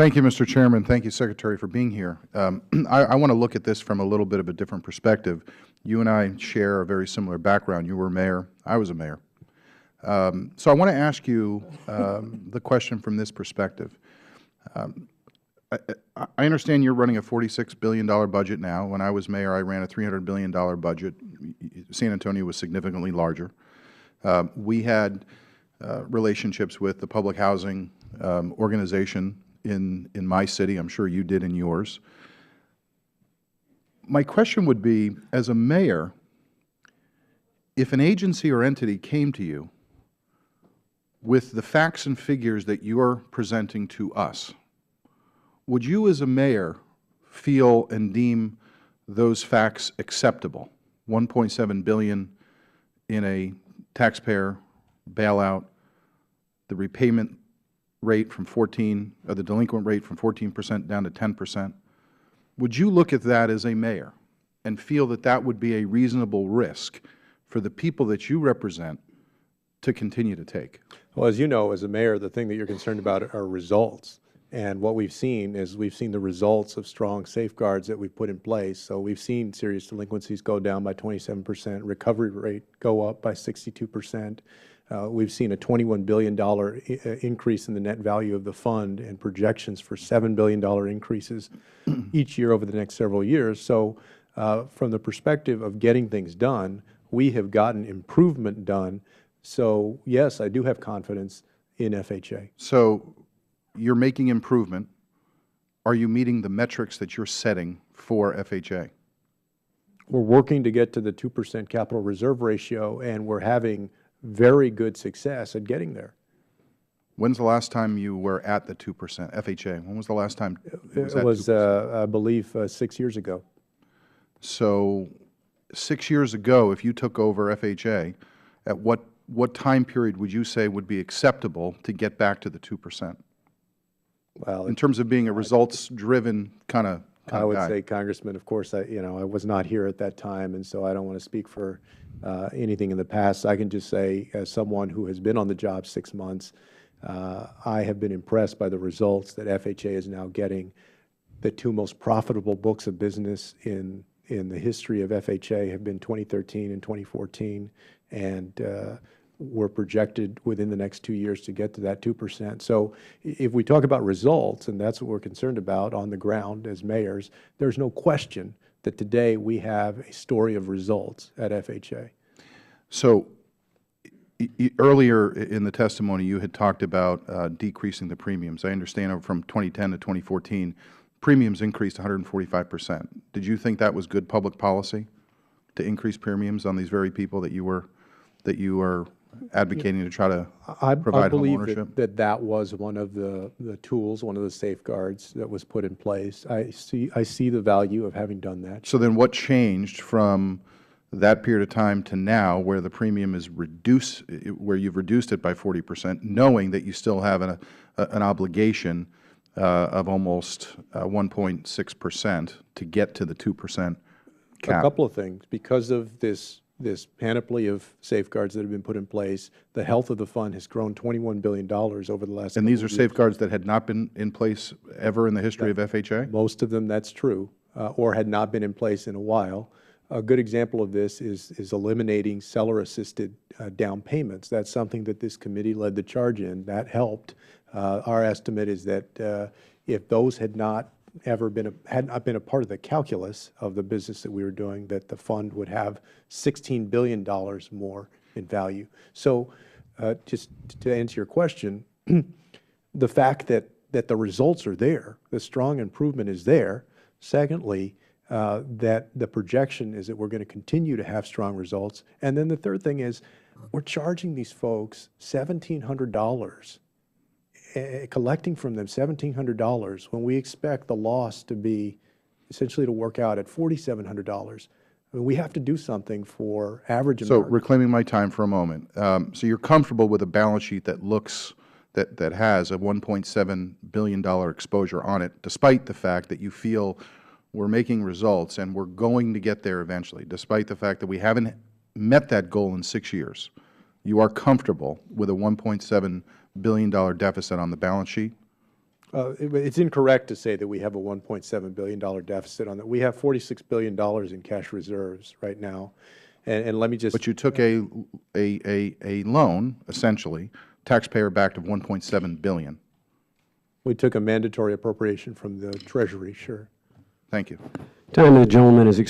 Thank you, Mr. Chairman. Thank you, Secretary, for being here. I want to look at this from a little bit of a different perspective. You and I share a very similar background. You were mayor. I was a mayor. So I want to ask you the question from this perspective. I understand you're running a $46 billion budget now. When I was mayor, I ran a $300 billion budget. San Antonio was significantly larger. We had relationships with the public housing organization in my city. I'm sure you did in yours. My question would be, as a mayor, if an agency or entity came to you with the facts and figures that you are presenting to us, would you as a mayor feel and deem those facts acceptable? $1.7 billion in a taxpayer bailout, the repayment rate from 14, or the delinquent rate from 14% down to 10%. Would you look at that as a mayor and feel that that would be a reasonable risk for the people that you represent to continue to take? Well, as you know, as a mayor, the thing that you're concerned about are results. And what we've seen is we've seen the results of strong safeguards that we've put in place. So we've seen serious delinquencies go down by 27%, recovery rate go up by 62%. We've seen a $21 billion increase in the net value of the fund and projections for $7 billion increases each year over the next several years. So from the perspective of getting things done, we have gotten improvement done. So yes, I do have confidence in FHA. So you're making improvement. Are you meeting the metrics that you're setting for FHA? We're working to get to the 2% capital reserve ratio, and we're having very good success at getting there. When's the last time you were at the 2% FHA? When was the last time it was I believe, 6 years ago. So 6 years ago, if you took over FHA, at what time period would you say would be acceptable to get back to the 2%? Well, in terms of being a results-driven kind of I would say, Congressman, of course, I was not here at that time, and so I don't want to speak for anything in the past. I can just say, as someone who has been on the job 6 months, I have been impressed by the results that FHA is now getting. The two most profitable books of business in the history of FHA have been 2013 and 2014, and we're projected within the next 2 years to get to that 2%. So if we talk about results, and that's what we're concerned about on the ground as mayors, there's no question that today we have a story of results at FHA. So earlier in the testimony, you had talked about decreasing the premiums. I understand from 2010 to 2014, premiums increased 145%. Did you think that was good public policy to increase premiums on these very people that you were advocating to try to provide home ownership? I believe that was one of the tools, one of the safeguards that was put in place. I see the value of having done that. So then what changed from that period of time to now where the premium is reduced, where you've reduced it by 40%, knowing that you still have an obligation of almost 1.6% to get to the 2% cap? A couple of things. Because of this panoply of safeguards that have been put in place, the health of the fund has grown $21 billion over the last And these are safeguards that had not been in place ever in the history of FHA? Most of them, that's true, or had not been in place in a while. A good example of this is eliminating seller-assisted down payments. That's something that this committee led the charge in. That helped. Our estimate is that if those had not been a part of the calculus of the business that we were doing, that the fund would have $16 billion more in value. So just to answer your question, the fact that the results are there, the strong improvement is there. Secondly, that the projection is that we're going to continue to have strong results. And then the third thing is we're charging these folks $1,700, collecting from them $1,700 when we expect the loss to be essentially to work out at $4,700. I mean, we have to do something for average Americans. So reclaiming my time for a moment. So you're comfortable with a balance sheet that looks that has a $1.7 billion exposure on it, despite the fact that you feel we're making results and we're going to get there eventually, despite the fact that we haven't met that goal in 6 years. You are comfortable with a $1.7 billion deficit on the balance sheet? It's incorrect to say that we have a $1.7 billion deficit on that. We have $46 billion in cash reserves right now. And let me just. But you took a loan, essentially, taxpayer-backed of $1.7 billion. We took a mandatory appropriation from the Treasury, sure. Thank you. Time of the gentleman is expired.